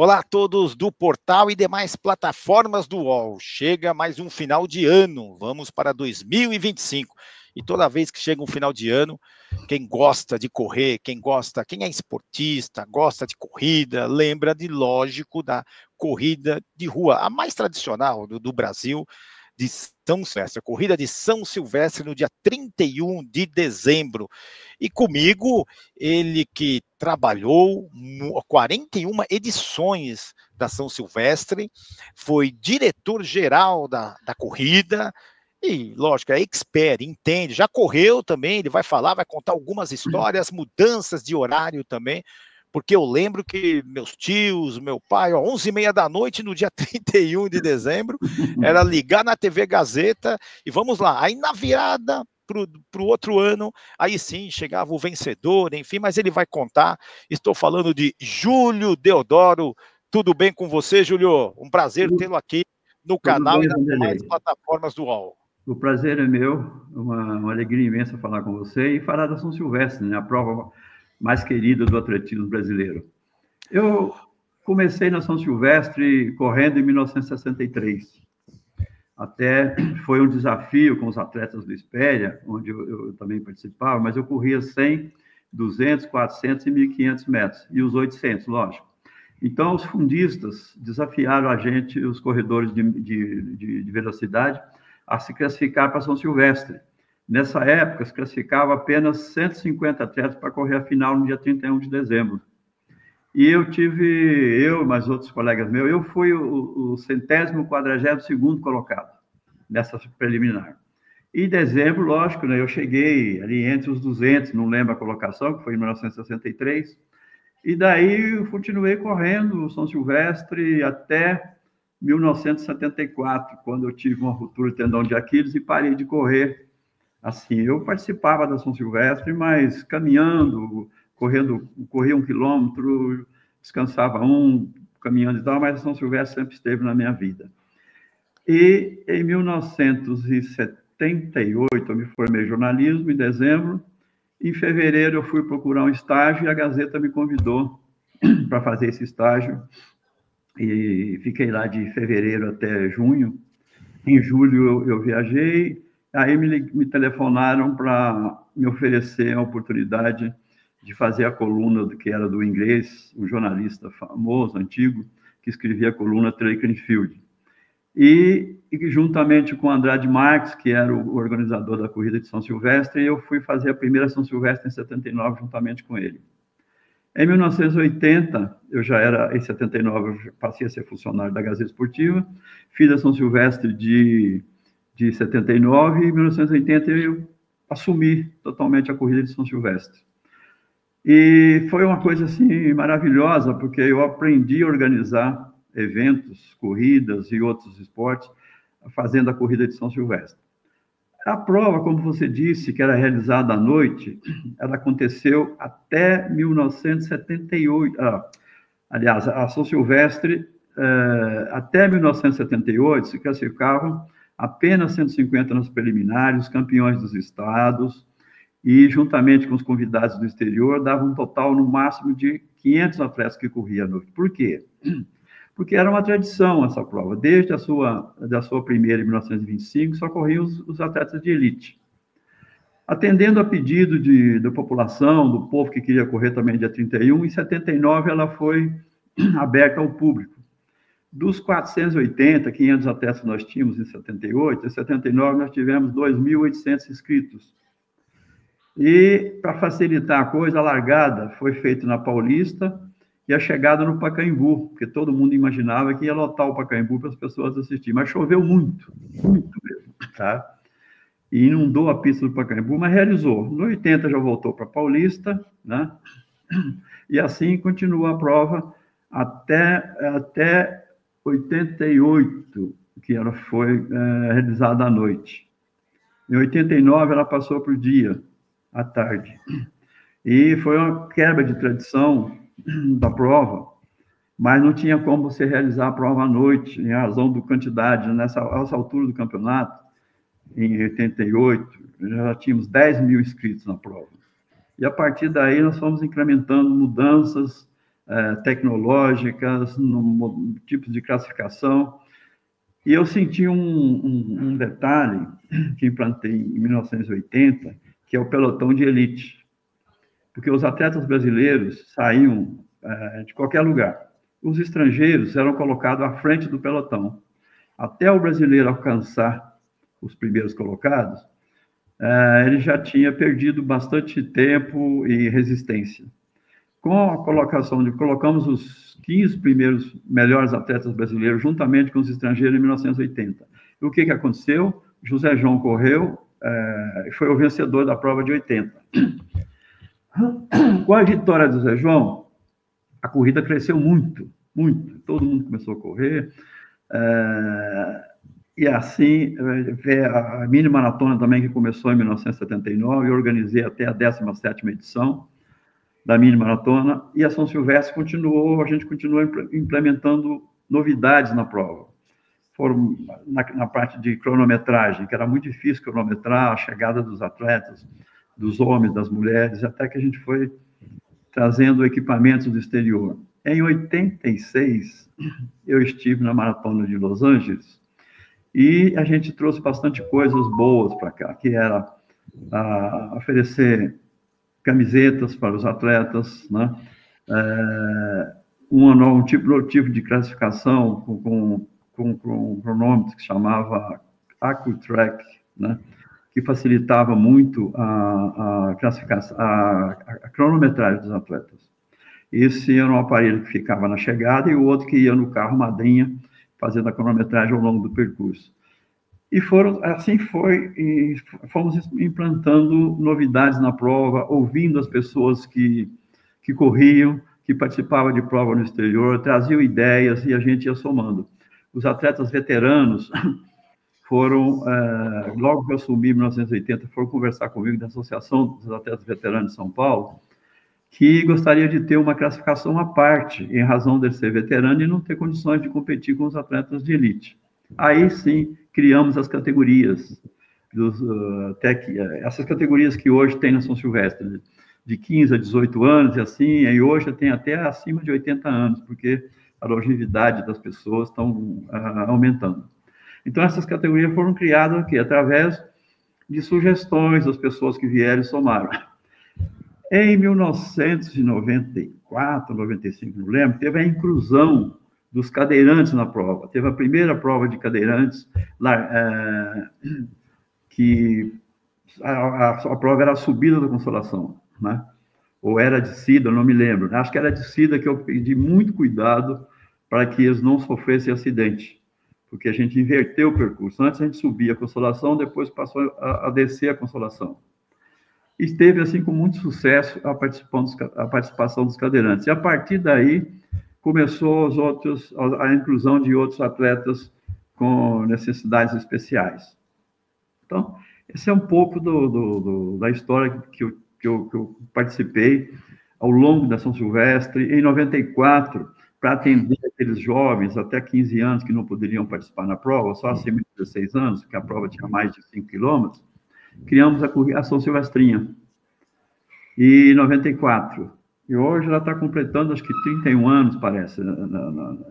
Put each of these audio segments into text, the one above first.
Olá a todos do portal e demais plataformas do UOL. Chega mais um final de ano, vamos para 2025. E toda vez que chega um final de ano, quem gosta de correr, quem é esportista, gosta de corrida, lembra de, lógico, da corrida de rua, a mais tradicional do Brasil, de São Silvestre, a corrida de São Silvestre no dia 31 de dezembro. E comigo, ele que trabalhou 41 edições da São Silvestre, foi diretor-geral da corrida, e, lógico, é expert, entende, já correu também, ele vai falar, vai contar algumas histórias, mudanças de horário também, porque eu lembro que meus tios, meu pai, 11h30 da noite, no dia 31 de dezembro, era ligar na TV Gazeta, e vamos lá, aí na virada para o outro ano, aí sim, chegava o vencedor, enfim, mas ele vai contar. Estou falando de Júlio Deodoro. Tudo bem com você, Júlio? Um prazer tê-lo aqui no canal e nas demais plataformas do UOL. O prazer é meu, uma alegria imensa falar com você e falar da São Silvestre, né? A prova mais querida do atletismo brasileiro. Eu comecei na São Silvestre correndo em 1963. Até foi um desafio com os atletas do Espéria, onde eu também participava, mas eu corria 100, 200, 400 e 1.500 metros, e os 800, lógico. Então, os fundistas desafiaram a gente, os corredores de velocidade, a se classificar para São Silvestre. Nessa época, se classificava apenas 150 atletas para correr a final no dia 31 de dezembro. E eu e mais outros colegas meus, eu fui o 142º colocado nessa preliminar. E em dezembro, lógico, né, eu cheguei ali entre os 200, não lembro a colocação, que foi em 1963, e daí eu continuei correndo o São Silvestre até 1974, quando eu tive uma ruptura de tendão de Aquiles e parei de correr. Assim, eu participava da São Silvestre, mas caminhando, corria 1 quilômetro, descansava caminhando e tal, mas a São Silvestre sempre esteve na minha vida. E em 1978, eu me formei em jornalismo, em dezembro. Em fevereiro, eu fui procurar um estágio e a Gazeta me convidou para fazer esse estágio. E fiquei lá de fevereiro até junho. Em julho, eu viajei. Aí me telefonaram para me oferecer a oportunidade de fazer a coluna que era do inglês, um jornalista famoso, antigo, que escrevia a coluna Track and Field. E juntamente com Andrade Marques, que era o organizador da corrida de São Silvestre, eu fui fazer a primeira São Silvestre em 79, juntamente com ele. Em 1980, eu já era, em 79, eu passei a ser funcionário da Gazeta Esportiva, fiz a São Silvestre de 79, e em 1980 eu assumi totalmente a corrida de São Silvestre. E foi uma coisa assim maravilhosa, porque eu aprendi a organizar eventos, corridas e outros esportes, fazendo a corrida de São Silvestre. A prova, como você disse, que era realizada à noite, ela aconteceu até 1978. Aliás, a São Silvestre, até 1978, se classificavam apenas 150 nos preliminares, os campeões dos estados, e juntamente com os convidados do exterior, dava um total no máximo de 500 atletas que corriam à noite. Por quê? Porque era uma tradição essa prova. Desde da sua primeira, em 1925, só corriam os atletas de elite. Atendendo a pedido da população, do povo que queria correr também dia 31, em 79 ela foi aberta ao público. Dos 480, 500 atletas que nós tínhamos em 78, em 79 nós tivemos 2.800 inscritos. E, para facilitar a coisa, a largada foi feita na Paulista e a chegada no Pacaembu, porque todo mundo imaginava que ia lotar o Pacaembu para as pessoas assistirem. Mas choveu muito, muito mesmo, tá? E inundou a pista do Pacaembu, mas realizou. No 80 já voltou para a Paulista, né? E assim continuou a prova até 88, que ela foi realizada à noite. Em 89 ela passou para o dia, à tarde. E foi uma quebra de tradição da prova, mas não tinha como você realizar a prova à noite, em razão da quantidade. Nessa altura do campeonato, em 88, já tínhamos 10 mil inscritos na prova. E a partir daí nós fomos incrementando mudanças, tecnológicas, no tipos de classificação. E eu senti um detalhe que implantei em 1980, que é o pelotão de elite. Porque os atletas brasileiros saíam de qualquer lugar. Os estrangeiros eram colocados à frente do pelotão. Até o brasileiro alcançar os primeiros colocados, ele já tinha perdido bastante tempo e resistência. Com a colocamos os 15 primeiros melhores atletas brasileiros, juntamente com os estrangeiros, em 1980. E o que aconteceu? José João correu, foi o vencedor da prova de 80. Com a vitória do José João, a corrida cresceu muito, muito. Todo mundo começou a correr. E assim, a mini maratona também, que começou em 1979, eu organizei até a 17ª edição da mini maratona, e a São Silvestre a gente continuou implementando novidades na prova. Foram na parte de cronometragem, que era muito difícil cronometrar a chegada dos atletas, dos homens, das mulheres, até que a gente foi trazendo equipamentos do exterior. Em 86, eu estive na Maratona de Los Angeles, e a gente trouxe bastante coisas boas para cá, que era oferecer camisetas para os atletas, né? Um tipo de classificação com um cronômetro que chamava AccuTrack, né? Que facilitava muito a classificação, a cronometragem dos atletas. Esse era um aparelho que ficava na chegada e o outro que ia no carro madrinha, fazendo a cronometragem ao longo do percurso. E fomos implantando novidades na prova, ouvindo as pessoas que corriam, que participavam de prova no exterior, traziam ideias e a gente ia somando. Os atletas veteranos foram, logo que eu assumi em 1980, foram conversar comigo da Associação dos Atletas Veteranos de São Paulo, que gostaria de ter uma classificação à parte, em razão de ser veterano e não ter condições de competir com os atletas de elite. Aí sim, criamos as categorias, essas categorias que hoje tem na São Silvestre, de 15 a 18 anos, e assim, e hoje tem até acima de 80 anos, porque a longevidade das pessoas estão aumentando. Então, essas categorias foram criadas aqui, através de sugestões das pessoas que vieram e somaram. Em 1994, 95, não lembro, teve a inclusão dos cadeirantes na prova. Teve a primeira prova de cadeirantes, que a prova era a subida da Consolação, né? Ou era a descida, eu não me lembro. Acho que era a descida, que eu pedi muito cuidado para que eles não sofressem acidente, porque a gente inverteu o percurso. Antes a gente subia a Consolação, depois passou a descer a Consolação. E teve, assim, com muito sucesso a participação dos cadeirantes. E a partir daí, começou a inclusão de outros atletas com necessidades especiais. Então, esse é um pouco da história que eu participei ao longo da São Silvestre. Em 94, para atender aqueles jovens até 15 anos que não poderiam participar na prova, só acima de 16 anos, porque a prova tinha mais de 5 quilômetros, criamos a São Silvestrinha, em 94. E hoje ela está completando, acho que 31 anos, parece,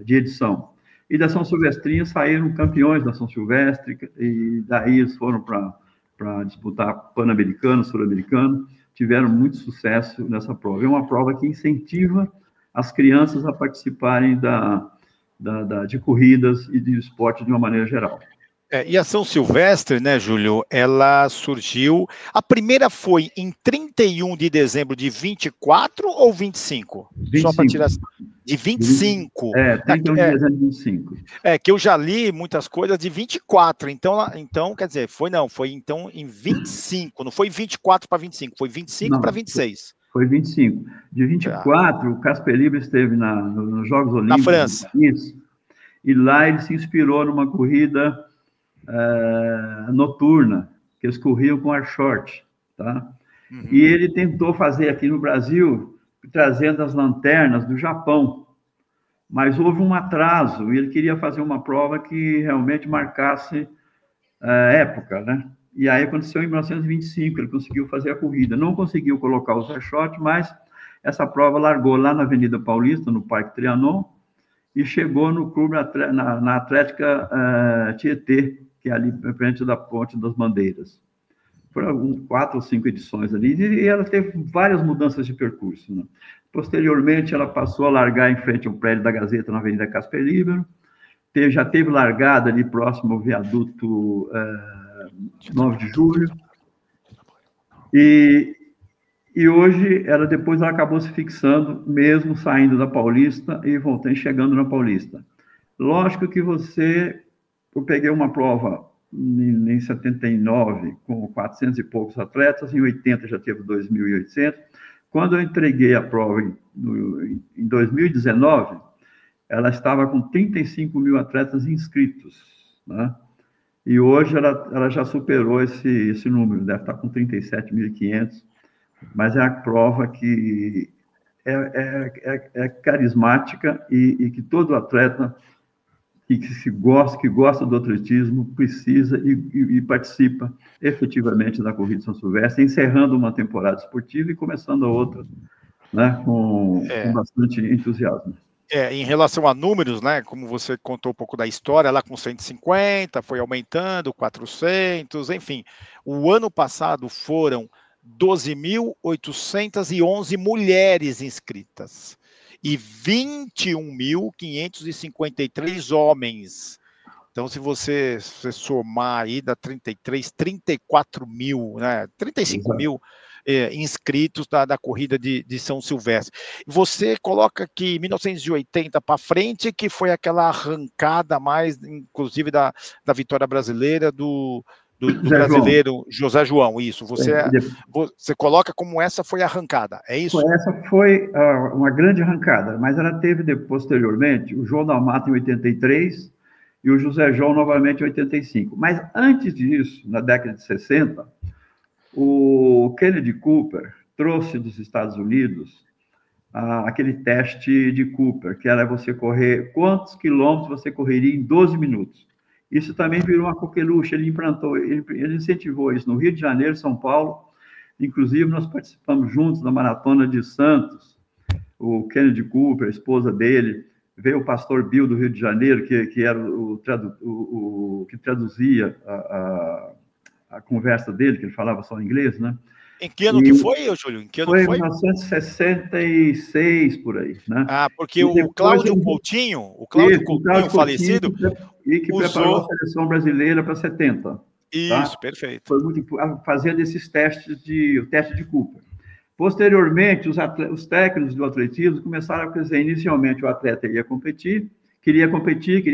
de edição. E da São Silvestrinha saíram campeões da São Silvestre, e daí eles foram para disputar Pan-Americano, Sul-Americano, tiveram muito sucesso nessa prova. É uma prova que incentiva as crianças a participarem de corridas e de esporte de uma maneira geral. E a São Silvestre, né, Júlio, ela surgiu... A primeira foi em 31 de dezembro de 24 ou 25? 25. Só para tirar... De 25. 31 de dezembro de 25. Que eu já li muitas coisas de 24, então quer dizer, foi então em 25, não foi 24 para 25, foi 25 para 26. Foi 25. De 24, o Casper Libra esteve nos Jogos Olímpicos. Na França. Isso. E lá ele se inspirou numa corrida noturna, que eles corriam com ar short, tá? Uhum. E ele tentou fazer aqui no Brasil, trazendo as lanternas do Japão, mas houve um atraso, e ele queria fazer uma prova que realmente marcasse época, né? E aí aconteceu em 1925, ele conseguiu fazer a corrida, não conseguiu colocar os ar short, mas essa prova largou lá na Avenida Paulista, no Parque Trianon, e chegou no clube na Atlética Tietê, que é ali frente da Ponte das Bandeiras. Foram 4 ou 5 edições ali, e ela teve várias mudanças de percurso, né? Posteriormente, ela passou a largar em frente ao prédio da Gazeta, na Avenida Casper Libero, já teve largada ali próximo ao viaduto 9 de Julho, e hoje, depois ela acabou se fixando, mesmo saindo da Paulista e voltando, chegando na Paulista. Lógico que eu peguei uma prova em 79, com 400 e poucos atletas, em 80 já teve 2.800. Quando eu entreguei a prova em 2019, ela estava com 35 mil atletas inscritos, né? E hoje ela já superou esse número, deve estar com 37.500, mas é a prova que é carismática e que todo atleta que gosta do atletismo precisa e participa efetivamente da Corrida de São Silvestre, encerrando uma temporada esportiva e começando a outra, né, com bastante entusiasmo. Em relação a números, né, como você contou um pouco da história, lá com 150, foi aumentando, 400, enfim. O ano passado foram 12.811 mulheres inscritas e 21.553 homens. Então, se você somar aí, dá 34 mil, né, 35 mil inscritos da corrida de São Silvestre. Você coloca que 1980 para frente, que foi aquela arrancada mais, inclusive, da vitória brasileira do brasileiro José João, isso. Você coloca como essa foi a arrancada, é isso? Essa foi uma grande arrancada, mas ela teve posteriormente o João da Mata em 83 e o José João novamente em 85. Mas antes disso, na década de 60, o Kennedy Cooper trouxe dos Estados Unidos aquele teste de Cooper, que era você correr quantos quilômetros você correria em 12 minutos. Isso também virou uma coqueluche, ele incentivou isso no Rio de Janeiro, São Paulo. Inclusive, nós participamos juntos da Maratona de Santos, o Kennedy Cooper, a esposa dele, veio o pastor Bill do Rio de Janeiro, que era que traduzia a conversa dele, que ele falava só inglês, né? Em que ano que foi, Júlio? Em que ano foi? Foi em 1966, por aí, né? Porque o Cláudio Coutinho, falecido, e que preparou a seleção brasileira para 70. Isso, tá? Perfeito. Foi muito fazendo esses testes o teste de Cooper. Posteriormente, os técnicos do atletismo começaram a dizer, inicialmente o atleta ia competir, queria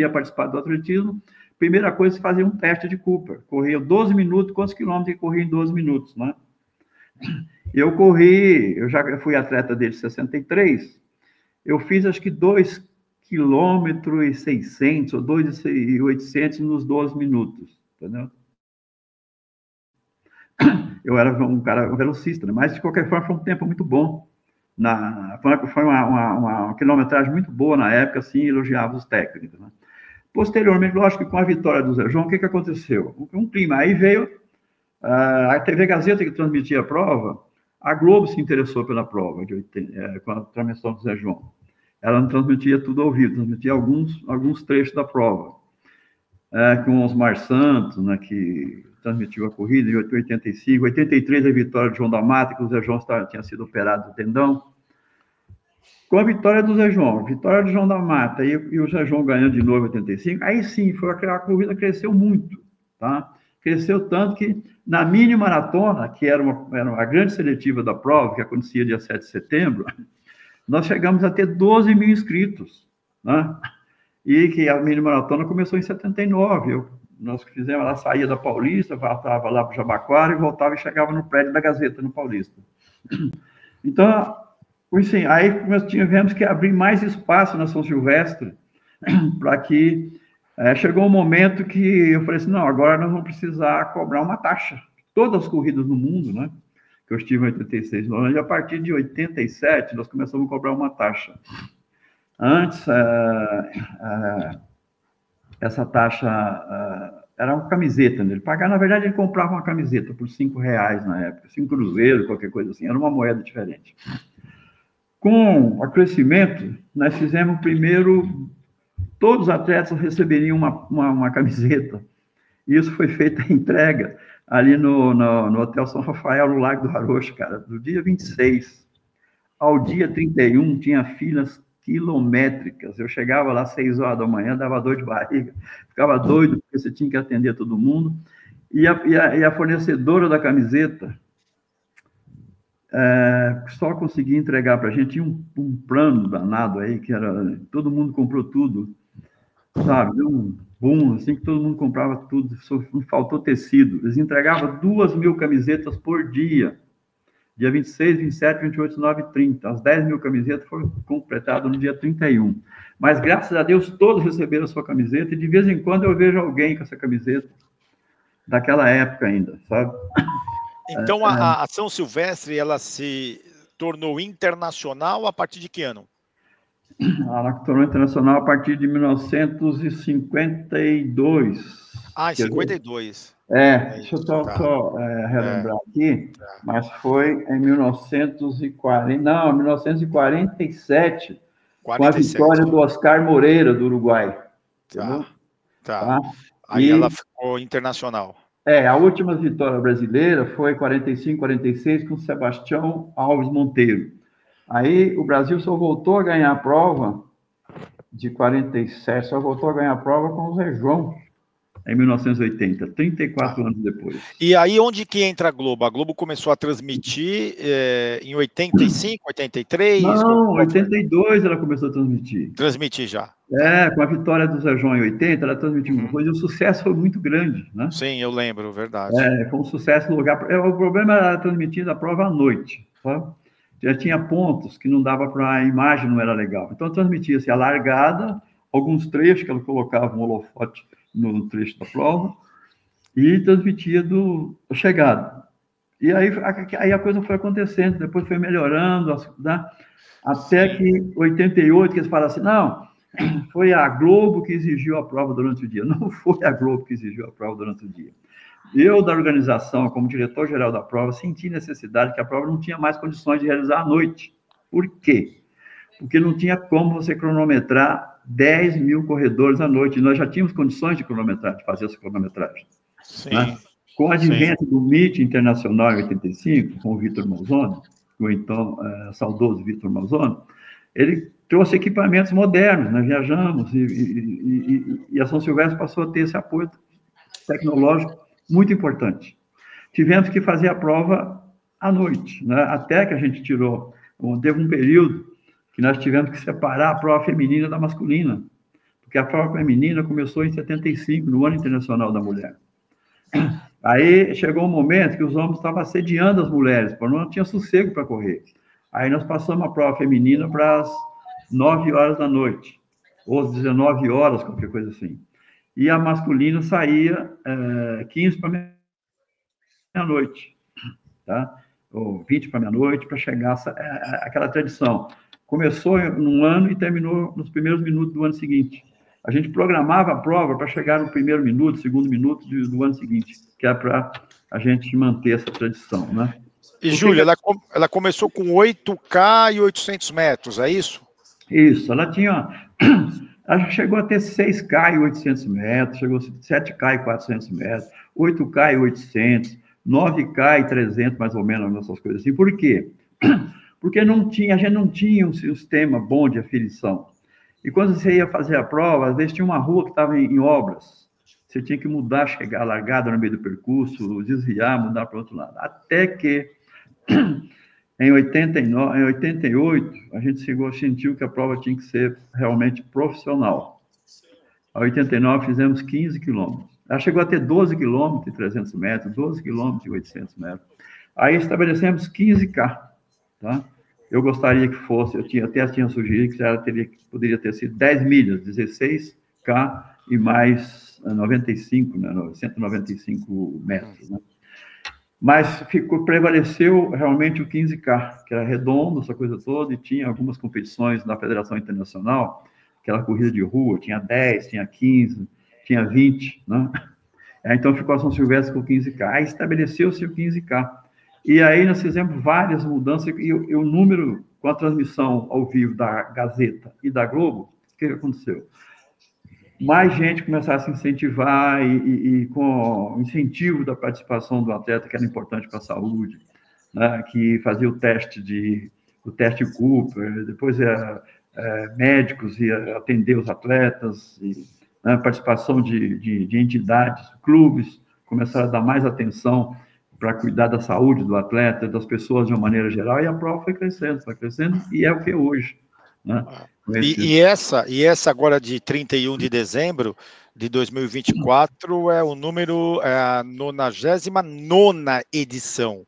participar do atletismo. Primeira coisa, fazia um teste de Cooper. Corria 12 minutos, quantos quilômetros ele corria em 12 minutos, né? Eu já fui atleta desde 63, eu fiz acho que 2,6 km ou 2,800 nos 12 minutos, entendeu? Eu era um velocista, né? Mas de qualquer forma foi um tempo muito bom. Foi uma quilometragem muito boa na época, assim, elogiava os técnicos, né? Posteriormente, lógico que com a vitória do Zé João, o que aconteceu? Um clima, aí veio a TV Gazeta que transmitia a prova, a Globo se interessou pela prova, com a transmissão do Zé João. Ela não transmitia tudo ao vivo, transmitia alguns trechos da prova. Com o Osmar Santos, né, que transmitiu a corrida em 85, 83 a vitória de João da Mata, que o Zé João tinha sido operado do tendão. Com a vitória do Zé João, vitória de João da Mata e o Zé João ganhando de novo em 85, aí sim, a corrida cresceu muito, tá? Cresceu tanto que, na mini maratona, que era uma grande seletiva da prova, que acontecia dia 7 de setembro, nós chegamos a ter 12 mil inscritos, né? E que a mini maratona começou em 79. Nós fizemos, ela saía da Paulista, voltava lá para o Jabaquara e voltava e chegava no prédio da Gazeta, no Paulista. Então, assim, aí nós tivemos que abrir mais espaço na São Silvestre para que chegou um momento que eu falei assim, não, agora nós vamos precisar cobrar uma taxa. Todas as corridas no mundo, né? Que eu estive em 86, e a partir de 87 nós começamos a cobrar uma taxa. Antes, essa taxa era uma camiseta, né? Ele pagava, na verdade, ele comprava uma camiseta por R$5 na época, 5 cruzeiros, qualquer coisa assim, era uma moeda diferente. Com o crescimento, nós fizemos primeiro, todos os atletas receberiam uma camiseta. Isso foi feita a entrega ali no Hotel São Rafael, no Lago do Arocho, cara, do dia 26 ao dia 31, tinha filas quilométricas. Eu chegava lá às 6 horas da manhã, dava dor de barriga, ficava doido, porque você tinha que atender todo mundo. E a fornecedora da camiseta só conseguia entregar para a gente. Tinha um plano danado aí, que era, todo mundo comprou tudo, sabe? Deu um boom, assim, que todo mundo comprava tudo, só faltou tecido. Eles entregavam 2.000 camisetas por dia. Dia 26, 27, 28, 29 e 30. As 10.000 camisetas foram completadas no dia 31. Mas, graças a Deus, todos receberam a sua camiseta, e de vez em quando eu vejo alguém com essa camiseta, daquela época ainda, sabe? Então, a São Silvestre, ela se tornou internacional a partir de que ano? Ela tornou internacional a partir de 1952. Ah, em 52. Deixa eu só relembrar aqui, mas foi em 1947, 47. Com a vitória do Oscar Moreira, do Uruguai. Tá. Aí ela ficou internacional. A última vitória brasileira foi em 45, 46, com Sebastião Alves Monteiro. Aí o Brasil só voltou a ganhar a prova de 47, só voltou a ganhar a prova com o Zé João, em 1980, 34 anos depois. E aí, onde que entra a Globo? A Globo começou a transmitir em 85, 83? Não, 82 ela começou a transmitir. Transmitir já. Com a vitória do Zé João em 80, ela transmitiu uma coisa, e o sucesso foi muito grande, né? Sim, eu lembro, verdade. Foi um sucesso no lugar. O problema era transmitir a prova à noite, sabe? Já tinha pontos que não dava para a imagem, não era legal. Então, transmitia-se a largada, alguns trechos que ela colocava um holofote no trecho da prova, e transmitia a chegada. E aí a coisa foi acontecendo, depois foi melhorando, né? Até que 88, que eles falaram assim, não, foi a Globo que exigiu a prova durante o dia. Não foi a Globo que exigiu a prova durante o dia. Eu, da organização, como diretor-geral da prova, senti necessidade que a prova não tinha mais condições de realizar à noite. Por quê? Porque não tinha como você cronometrar 10.000 corredores à noite. Nós já tínhamos condições de cronometrar, de fazer essa cronometragem. Sim. Né? Com o advento do MIT Internacional em 85, com o Vitor Malzone, o então saudoso Vitor Malzone, ele trouxe equipamentos modernos, nós viajamos, e a São Silvestre passou a ter esse apoio tecnológico muito importante. Tivemos que fazer a prova à noite, né? Até que a gente teve um período que nós tivemos que separar a prova feminina da masculina, porque a prova feminina começou em 75, no Ano Internacional da Mulher. Aí chegou um momento que os homens estavam assediando as mulheres, porque não tinha sossego para correr. Aí nós passamos a prova feminina para as 9 horas da noite, ou às 19 horas, qualquer coisa assim. E a masculina saía 15 para meia-noite, tá? Ou 20 para meia-noite, para chegar aquela tradição. Começou num ano e terminou nos primeiros minutos do ano seguinte. A gente programava a prova para chegar no primeiro minuto, segundo minuto do ano seguinte, que é para a gente manter essa tradição, né? E, Júlia, ela começou com 8K e 800 metros, é isso? Isso, ela chegou a ter 6K e 800 metros, chegou a 7K e 400 metros, 8K e 800, 9K e 300, mais ou menos, essas coisas assim. Por quê? Porque a gente não tinha um sistema bom de aferição. E quando você ia fazer a prova, às vezes tinha uma rua que estava em obras. Você tinha que mudar, chegar a largada no meio do percurso, desviar, mudar para o outro lado. Até que, em 88, a gente sentiu que a prova tinha que ser realmente profissional. Em 89, fizemos 15 quilômetros. Ela chegou a ter 12 quilômetros de 300 metros, 12 quilômetros de 800 metros. Aí estabelecemos 15K, tá? Eu gostaria que fosse, até tinha sugerido que ela poderia ter sido 10 milhas, 16K e mais 95, né, 195 metros, né? Mas prevaleceu realmente o 15K, que era redondo, essa coisa toda, e tinha algumas competições na Federação Internacional, aquela corrida de rua, tinha 10, tinha 15, tinha 20, né? Então ficou a São Silvestre com 15K. Aí estabeleceu-se o 15K. E aí nós fizemos várias mudanças, e o número com a transmissão ao vivo da Gazeta e da Globo, o que aconteceu? Mais gente começasse a se incentivar e com o incentivo da participação do atleta, que era importante para a saúde, né, que fazia o teste Cooper, depois médicos ia atender os atletas, e, né, participação de entidades, clubes, começaram a dar mais atenção para cuidar da saúde do atleta, das pessoas de uma maneira geral, e a prova foi crescendo, e é o que é hoje. Né? E essa agora de 31 de dezembro de 2024 é o número, a 99ª edição.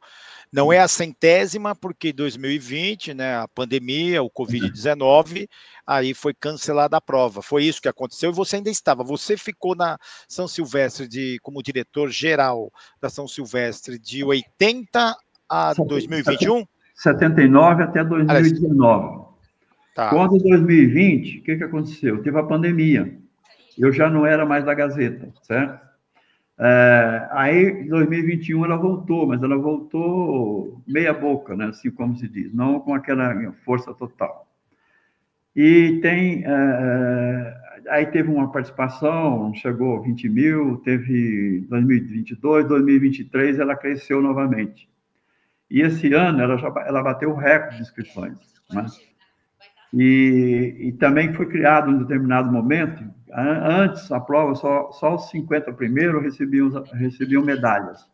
Não é a 100ª, porque 2020, né, a pandemia, o Covid-19, aí foi cancelada a prova. Foi isso que aconteceu e você ainda estava. Você ficou na São Silvestre como diretor-geral da São Silvestre de 80 a 2021? 79 até 2019. Tá. Quando 2020, o que aconteceu? Teve a pandemia. Eu já não era mais da Gazeta, certo? Aí, em 2021, ela voltou, mas ela voltou meia boca, né? Assim como se diz, não com aquela força total. E aí teve uma participação, chegou a 20 mil, teve 2022, 2023, ela cresceu novamente. E esse ano, ela bateu o recorde de inscrições, né? E também foi criado em determinado momento, antes a prova, só os 50 primeiros recebiam medalhas,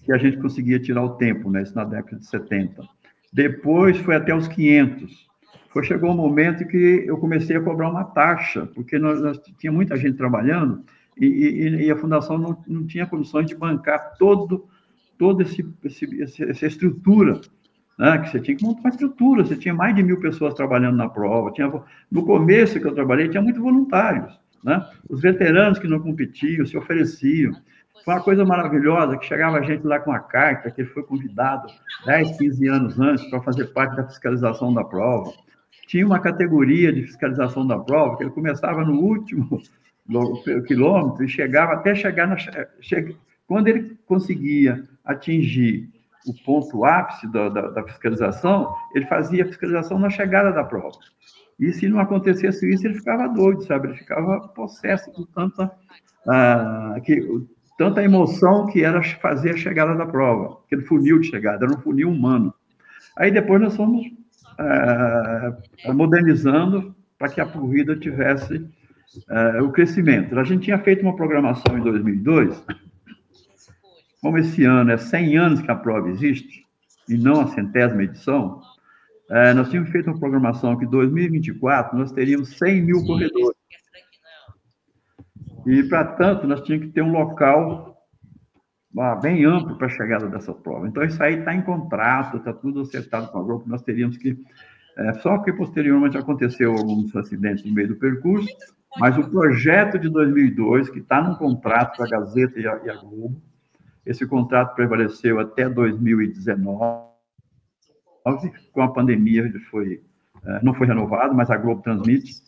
que a gente conseguia tirar o tempo, né, isso na década de 70. Depois foi até os 500. Chegou um momento que eu comecei a cobrar uma taxa, porque nós tinha muita gente trabalhando e a Fundação não tinha condições de bancar toda essa estrutura, né, que você tinha que montar uma estrutura, você tinha mais de 1.000 pessoas trabalhando na prova, no começo que eu trabalhei, tinha muitos voluntários, né, os veteranos que não competiam, se ofereciam, foi uma coisa maravilhosa, que chegava a gente lá com a carta, que ele foi convidado 10, 15 anos antes para fazer parte da fiscalização da prova, tinha uma categoria de fiscalização da prova, que ele começava no último quilômetro e chegava até chegar quando ele conseguia atingir o ponto ápice da fiscalização, ele fazia a fiscalização na chegada da prova. E se não acontecesse isso, ele ficava doido, sabe? Ele ficava possesso de tanta emoção que era fazer a chegada da prova, aquele funil de chegada, era um funil humano. Aí depois nós fomos modernizando para que a corrida tivesse o crescimento. A gente tinha feito uma programação em 2002, como esse ano é 100 anos que a prova existe, e não a 100ª edição, nós tínhamos feito uma programação que em 2024 nós teríamos 100 mil corredores. E, para tanto, nós tínhamos que ter um local bem amplo para a chegada dessa prova. Então, isso aí está em contrato, está tudo acertado com a Globo, nós teríamos que... só que, posteriormente, aconteceu alguns acidentes no meio do percurso, mas o projeto de 2002, que está num contrato com a Gazeta e a Globo, esse contrato prevaleceu até 2019, com a pandemia ele não foi renovado, mas a Globo transmite.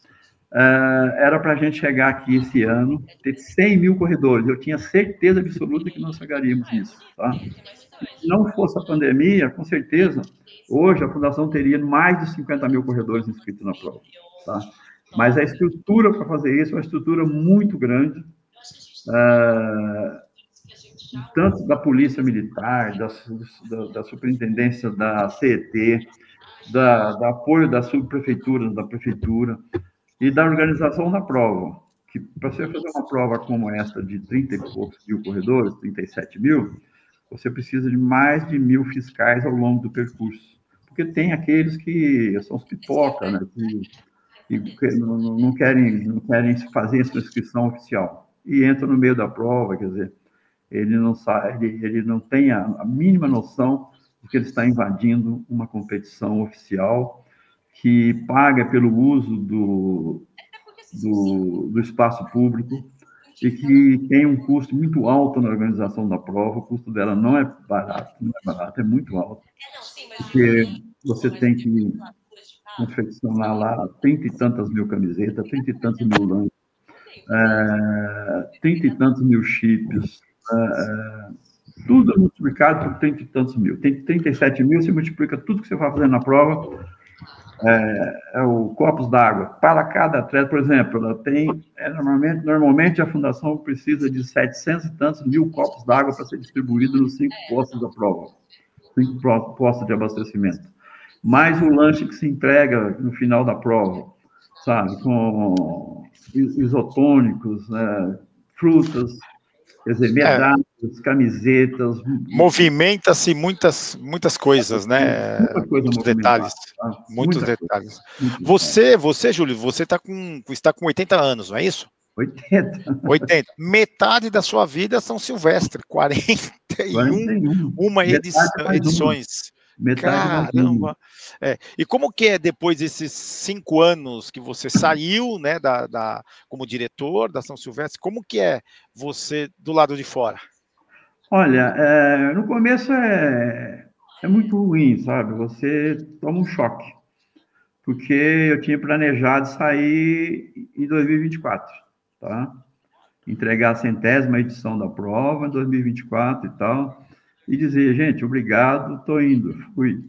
Era para a gente chegar aqui esse ano, ter 100 mil corredores. Eu tinha certeza absoluta que nós chegaríamos nisso. Tá? Se não fosse a pandemia, com certeza, hoje a Fundação teria mais de 50 mil corredores inscritos na prova. Tá? Mas a estrutura para fazer isso é uma estrutura muito grande, tanto da Polícia Militar, da Superintendência da CET, do apoio das subprefeituras, da Prefeitura, e da organização da prova, que para você fazer uma prova como essa de 30 e poucos mil corredores, 37 mil, você precisa de mais de 1.000 fiscais ao longo do percurso, porque tem aqueles que são os pipoca, né, que não querem fazer essa inscrição oficial, e entram no meio da prova, quer dizer, ele não sabe, ele não tem a mínima noção de que ele está invadindo uma competição oficial que paga pelo uso do espaço público e que tem um custo muito alto na organização da prova. O custo dela não é barato, é muito alto, porque você tem que confeccionar lá 30 e tantas mil camisetas, 30 e tantos mil lãs, 30 e tantos mil chips, Tudo multiplicado por 30 e tantos mil. Tem 37 mil, você multiplica tudo que você vai fazendo na prova, o copos d'água. Para cada atleta, por exemplo, ela tem, normalmente a fundação precisa de 700 e tantos mil copos d'água para ser distribuído nos 5 postos da prova, 5 postos de abastecimento. Mais o lanche que se entrega no final da prova, sabe, com isotônicos, frutas, quer dizer, medalhas, camisetas. Movimenta-se muitas coisas, né? Muita coisa muitos detalhes. Tá? Muitos detalhes. Você, Júlio, você está com 80 anos, não é isso? 80. 80. Metade da sua vida é São Silvestre, 41 edições. Caramba! E como que é depois desses 5 anos que você saiu, né, como diretor da São Silvestre, como que é você do lado de fora? Olha, no começo é muito ruim, sabe? Você toma um choque, porque eu tinha planejado sair em 2024, tá? Entregar a 100ª edição da prova em 2024 e tal, e dizer, gente, obrigado, estou indo, fui.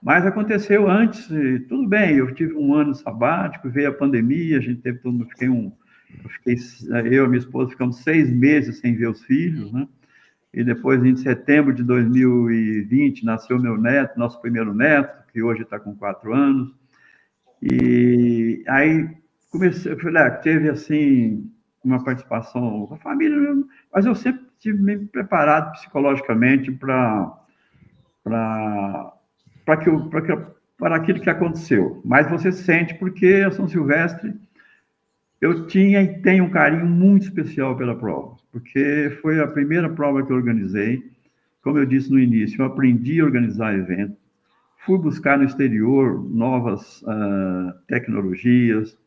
Mas aconteceu antes, tudo bem, eu tive um ano sabático, veio a pandemia, a gente teve eu e minha esposa ficamos 6 meses sem ver os filhos, né? E depois, em setembro de 2020, nasceu meu neto, nosso primeiro neto, que hoje está com 4 anos. E aí teve assim uma participação da família, mas eu sempre tive me preparado psicologicamente para aquilo que aconteceu. Mas você sente, porque a São Silvestre, eu tinha e tenho um carinho muito especial pela prova, porque foi a primeira prova que eu organizei. Como eu disse no início, eu aprendi a organizar eventos, fui buscar no exterior novas tecnologias,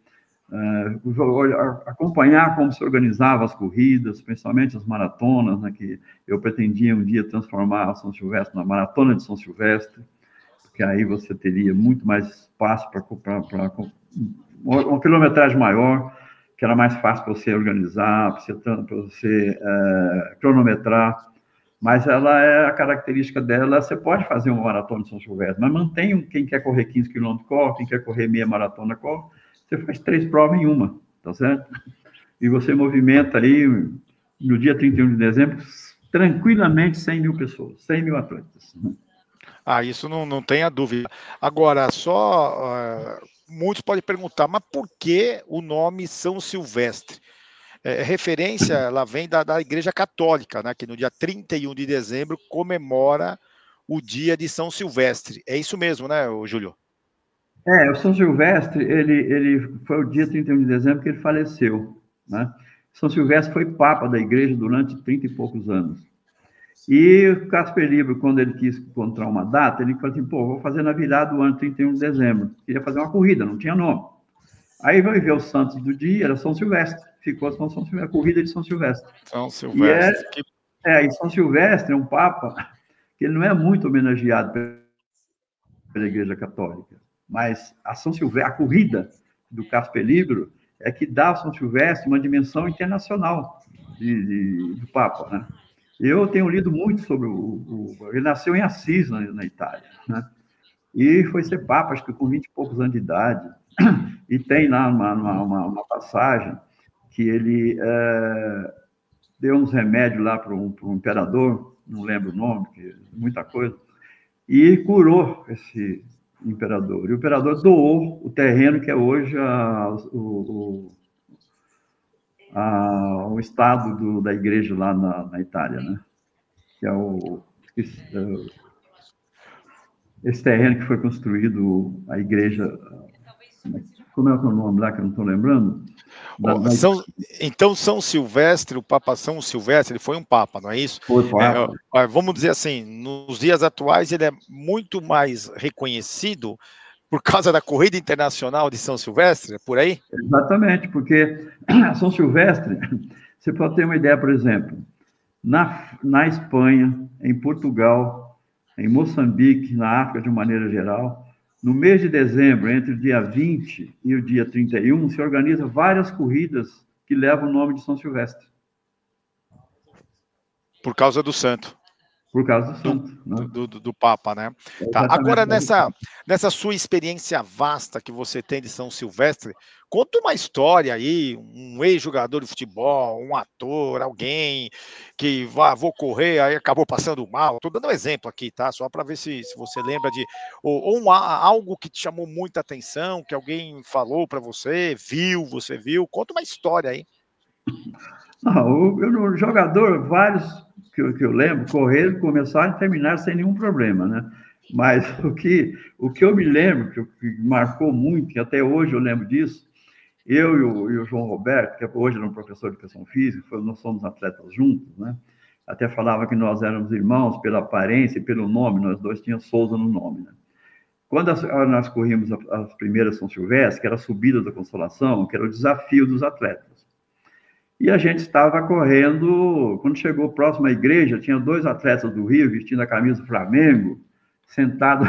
acompanhar como se organizava as corridas, principalmente as maratonas, né, que eu pretendia um dia transformar a São Silvestre na Maratona de São Silvestre, porque aí você teria muito mais espaço para uma quilometragem maior, que era mais fácil para você organizar, para você cronometrar, mas a característica dela, você pode fazer uma maratona de São Silvestre, mas mantém quem quer correr 15 km corre, quem quer correr meia maratona corre, você faz 3 provas em uma, tá certo? E você movimenta ali, no dia 31 de dezembro, tranquilamente 100 mil pessoas, 100 mil atletas. Isso não tenha dúvida. Agora, muitos podem perguntar, mas por que o nome São Silvestre? Referência, ela vem da Igreja Católica, né, que no dia 31 de dezembro comemora o dia de São Silvestre. É isso mesmo, né, Júlio? O São Silvestre, ele foi o dia 31 de dezembro que ele faleceu, né? São Silvestre foi papa da igreja durante 30 e poucos anos. E o Casper Libro, quando ele quis encontrar uma data, ele falou assim, vou fazer na virada do ano 31 de dezembro. Queria fazer uma corrida, não tinha nome. Aí vai ver os santos do dia, era São Silvestre. Ficou São Silvestre, a corrida de São Silvestre. São Silvestre. E São Silvestre é um papa que ele não é muito homenageado pela Igreja Católica, mas a corrida do Casper Libro é que dá ao São Silvestre uma dimensão internacional do papa, né? Eu tenho lido muito sobre ele nasceu em Assis, na Itália, né? E foi ser papa, acho que com 20 e poucos anos de idade. E tem lá uma passagem que ele deu uns remédios lá para um imperador, não lembro o nome, muita coisa, e curou esse imperador. E o imperador doou o terreno que é hoje o estado da igreja lá na Itália, né? Que é esse terreno que foi construído, a igreja... Como é o nome lá que eu não estou lembrando? Então, São Silvestre, o Papa São Silvestre, ele foi um Papa, não é isso? Foi Papa. Vamos dizer assim, nos dias atuais ele é muito mais reconhecido por causa da corrida internacional de São Silvestre, é por aí? Exatamente, porque a São Silvestre, você pode ter uma ideia, por exemplo, na Espanha, em Portugal, em Moçambique, na África de uma maneira geral, no mês de dezembro, entre o dia 20 e o dia 31, se organiza várias corridas que levam o nome de São Silvestre. Por causa do santo. Por causa do santo. Do Papa, né? Tá. Agora, nessa sua experiência vasta que você tem de São Silvestre, conta uma história aí, um ex-jogador de futebol, um ator, alguém que vou correr, aí acabou passando mal. Estou dando um exemplo aqui, tá? Só para ver se você lembra de... Ou algo que te chamou muita atenção, que alguém falou para você viu. Conta uma história aí. Não, jogador, vários que eu lembro, correram, começaram e terminaram sem nenhum problema, né? Mas o que eu me lembro, que marcou muito, e até hoje eu lembro disso, eu e o João Roberto, que hoje é um professor de educação física, nós somos atletas juntos, né? Até falava que nós éramos irmãos pela aparência e pelo nome, nós dois tínhamos Souza no nome, né? Quando nós corrimos as primeiras São Silvestre, que era a subida da Consolação, que era o desafio dos atletas. E a gente estava correndo, quando chegou próximo à igreja, tinha 2 atletas do Rio vestindo a camisa do Flamengo, sentado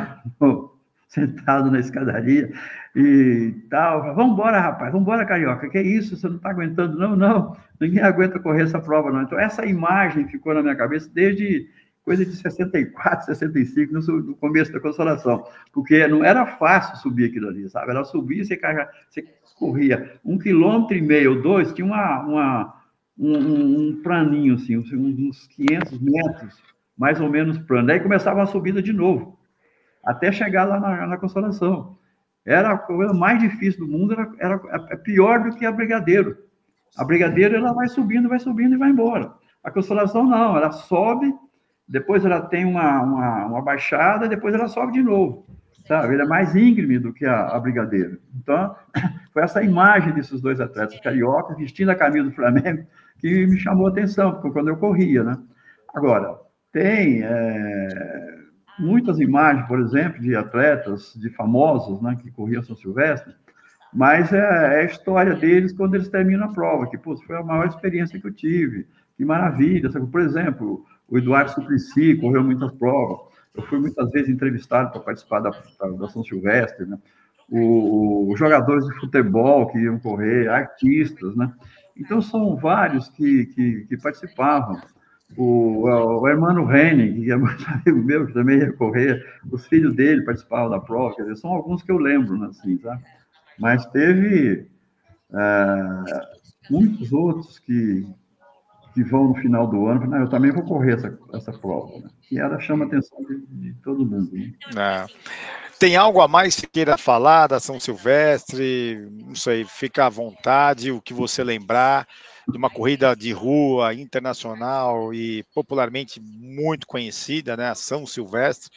na escadaria e tal. Vamos embora, rapaz, vamos embora, carioca. Que é isso? Você não está aguentando? Não, ninguém aguenta correr essa prova, não. Então, essa imagem ficou na minha cabeça desde coisa de 64, 65, no começo da Consolação, porque não era fácil subir aquilo ali, sabe? Era subir, você corria 1,5 km ou 2, tinha um planinho, assim, uns 500 metros, mais ou menos plano. Daí começava a subida de novo, até chegar lá na Consolação. Era a coisa mais difícil do mundo, era pior do que a Brigadeiro. A Brigadeiro, ela vai subindo e vai embora. A Consolação, não, ela sobe, depois ela tem uma baixada, depois ela sobe de novo. Sabe? Ele é mais íngreme do que a Brigadeiro. Então, foi essa imagem desses 2 atletas cariocas vestindo a camisa do Flamengo que me chamou a atenção, porque quando eu corria, né? Agora, tem muitas imagens, por exemplo, de atletas, de famosos, né, que corriam São Silvestre, mas é a história deles quando eles terminam a prova, que, pô, foi a maior experiência que eu tive. Que maravilha! Sabe? Por exemplo, o Eduardo Suplicy correu muitas provas. Eu fui muitas vezes entrevistado para participar da São Silvestre, né? Os jogadores de futebol que iam correr, artistas, né? Então, são vários que participavam. O Hermano Henning, que é muito amigo meu, que também ia correr, os filhos dele participavam da prova, quer dizer, são alguns que eu lembro, né, assim, tá? Mas teve muitos outros que vão no final do ano, eu também vou correr essa prova, né? E ela chama a atenção de todo mundo, né? Tem algo a mais que queira falar da São Silvestre? Não sei, fica à vontade, o que você lembrar de uma corrida de rua internacional e popularmente muito conhecida, né? A São Silvestre,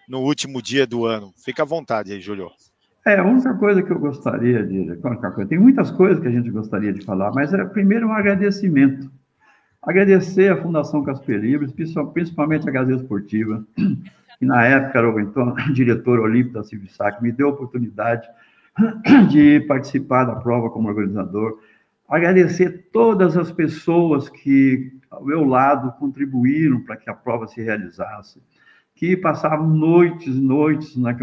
no último dia do ano. Fica à vontade aí, Júlio. A única coisa que eu gostaria tem muitas coisas que a gente gostaria de falar, mas primeiro um agradecimento. Agradecer à Fundação Casper Libero, principalmente a Gazeta Esportiva, que na época era o então diretor olímpico da Civisac, me deu a oportunidade de participar da prova como organizador. Agradecer todas as pessoas que, ao meu lado, contribuíram para que a prova se realizasse, que passavam noites,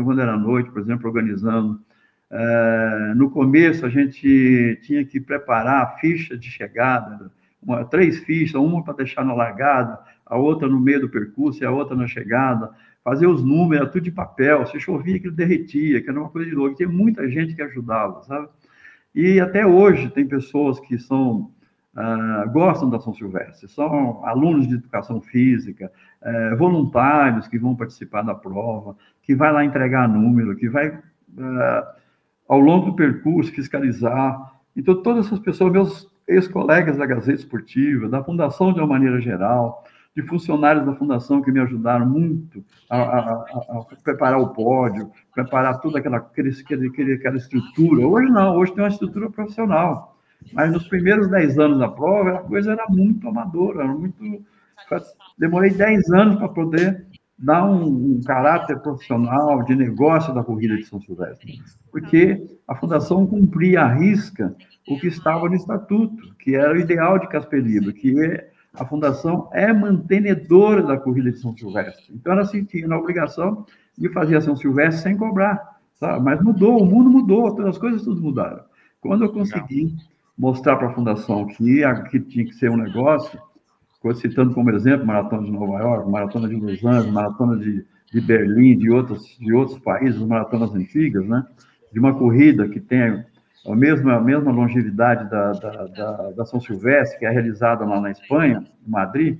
quando era noite, por exemplo, organizando. No começo, a gente tinha que preparar a ficha de chegada, 3 fichas, uma para deixar na largada, a outra no meio do percurso e a outra na chegada, fazer os números, era tudo de papel, se chovia aquilo derretia, que era uma coisa de louco. Tem muita gente que ajudava, sabe? E até hoje tem pessoas que gostam da São Silvestre, são alunos de educação física, voluntários que vão participar da prova, que vai lá entregar número, que vai, ao longo do percurso, fiscalizar. Então, todas essas pessoas, meus ex-colegas da Gazeta Esportiva, da Fundação de uma maneira geral, de funcionários da Fundação que me ajudaram muito a preparar o pódio, preparar toda aquela estrutura. Hoje não, hoje tem uma estrutura profissional. Mas nos primeiros 10 anos da prova, a coisa era muito amadora, demorei 10 anos para poder dar um caráter profissional, de negócio da corrida de São Silvestre, porque a Fundação cumpria à risca o que estava no Estatuto, que era o ideal de Casper Libero, que a Fundação é mantenedora da corrida de São Silvestre. Então, ela sentia na obrigação de fazer a São Silvestre sem cobrar, sabe? Mas mudou, o mundo mudou, todas as coisas tudo mudaram. Quando eu consegui mostrar para a Fundação que tinha que ser um negócio, citando como exemplo maratona de Nova York, maratona de Los Angeles, maratona de Berlim, de outros países, maratonas antigas, né? De uma corrida que tem a mesma longevidade da São Silvestre, que é realizada lá na Espanha, em Madrid.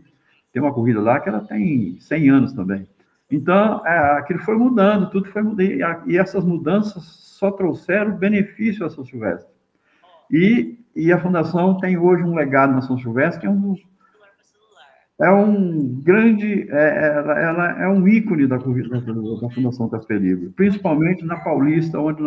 Tem uma corrida lá que ela tem 100 anos também. Então, aquilo foi mudando, tudo foi mudando, e essas mudanças só trouxeram benefício a São Silvestre. E a Fundação tem hoje um legado na São Silvestre, que é um grande, ela é um ícone da Fundação Casper Libero, principalmente na Paulista, onde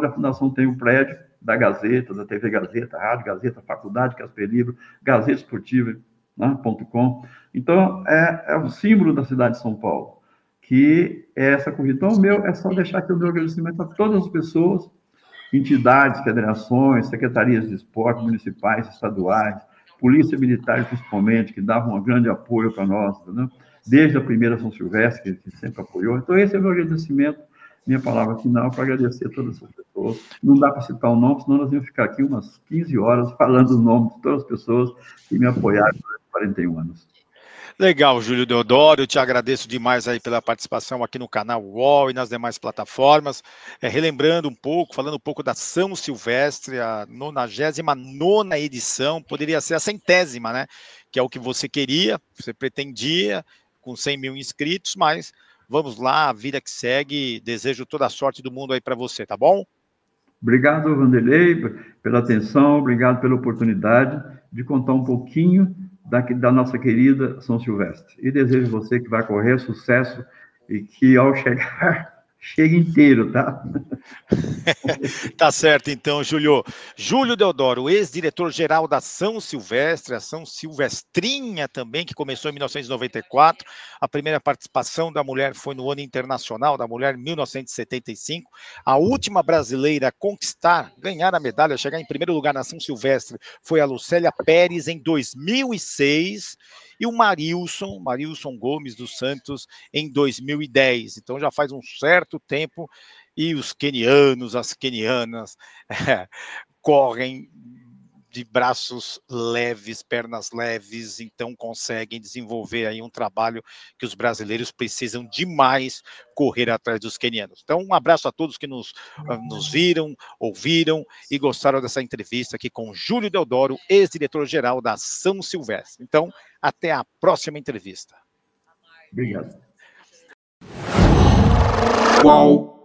a Fundação tem o prédio da Gazeta, da TV Gazeta, Rádio Gazeta, Faculdade Casper Libero, Gazeta Esportiva, né, .com. Então, é o símbolo da cidade de São Paulo, que é essa corrida. Então, é só deixar aqui o meu agradecimento a todas as pessoas, entidades, federações, secretarias de esporte municipais, estaduais, Polícia Militar, principalmente, que davam um grande apoio para nós, né? Desde a primeira São Silvestre, que sempre apoiou. Então, esse é o meu agradecimento, minha palavra final, para agradecer a todas essas pessoas. Não dá para citar o nome, senão nós íamos ficar aqui umas 15 horas falando os nomes de todas as pessoas que me apoiaram durante 41 anos. Legal, Júlio Deodoro, eu te agradeço demais aí pela participação aqui no canal UOL e nas demais plataformas. Relembrando um pouco, falando um pouco da São Silvestre, a 99ª edição, poderia ser a 100ª, né? Que é o que você queria, você pretendia, com 100 mil inscritos, mas vamos lá, a vida que segue, desejo toda a sorte do mundo aí para você, tá bom? Obrigado, Vanderlei, pela atenção, obrigado pela oportunidade de contar um pouquinho da nossa querida São Silvestre. E desejo a você que vai correr sucesso e que ao chegar, chegue inteiro, tá? Tá certo, então, Júlio. Júlio Deodoro, ex-diretor-geral da São Silvestre, a São Silvestrinha também, que começou em 1994. A primeira participação da mulher foi no Ano Internacional da Mulher, em 1975. A última brasileira a conquistar, ganhar a medalha, chegar em primeiro lugar na São Silvestre, foi a Lucélia Pérez, em 2006. E o Marilson Gomes dos Santos, em 2010. Então, já faz um certo tempo. E os quenianos, as quenianas, correm de braços leves, pernas leves, então conseguem desenvolver aí um trabalho que os brasileiros precisam demais correr atrás dos quenianos. Então, um abraço a todos que nos viram, ouviram e gostaram dessa entrevista aqui com Júlio Deodoro, ex-diretor-geral da São Silvestre. Então, até a próxima entrevista. Obrigado. Uau!